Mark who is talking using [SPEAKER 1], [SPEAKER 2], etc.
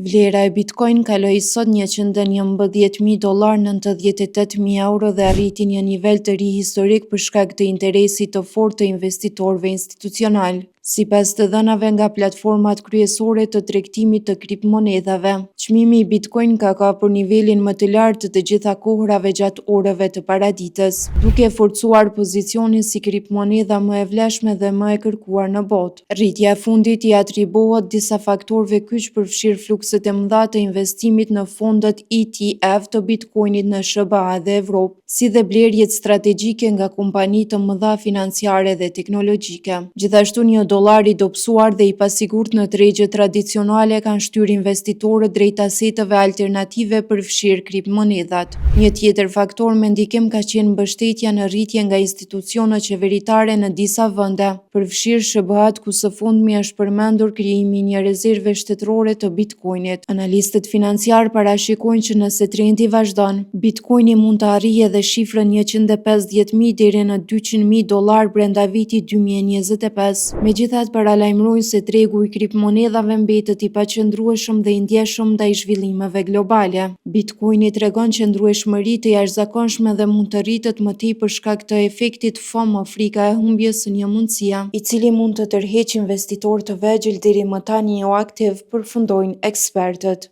[SPEAKER 1] Vlera e Bitcoin kaloi sot $111.000, €98.000 dhe arriti një nivel të ri historik për shkak të interesit të fortë të investitorëve institucional. Sipas të dhënave nga platformat kryesore të tregtimit të kriptomonedhave, çmimi i Bitcoin ka kapur nivelin më të lartë të gjitha kohërave gjatë orëve të paraditës, duke forcuar pozicionin si kriptomonedha më e vlefshme dhe më e kërkuar në botë. Rritja e fundit i atribuohet disa faktorëve kyç, përfshirë flukset e mëdha të investimit në fondet ETF të Bitcoinit në SBA dhe Evropë, si dhe blerjet strategjike nga kompani të mëdha financiare dhe teknologjike. Gjithashtu, një dollar i dobësuar dhe i pasigurt në tregjet tradicionale kanë shtyrë investitorët drejt aseteve alternative përfshirë kriptomonedhat. Një tjetër faktor me ndikim ka qenë mbështetja në rritje nga institucionet qeveritare në disa vende, përfshirë SBA-t, ku së fundmi është përmendur krijimi i një rezerve shtetërore të Bitcoinit. Analistët financiar parashikojnë që nëse trendi vazhdon, Bitcoini mund të arrijë edhe shifrën $150.000 deri në $200.000 brenda vitit 2025. Megjithatë, paralajmërojnë se tregu i kriptomonedhave mbetet i paqëndrueshëm dhe i ndjeshëm ndaj zhvillimeve globale. Bitcoini tregon qëndrueshmëri të jashtëzakonshme dhe mund të rritet më tej për shkak të efektit FOMO, frika e humbjes së një mundësie, i cili mund të tërheqë investitorë të vegjël deri më tani jo aktiv, përfundojnë ekspertët.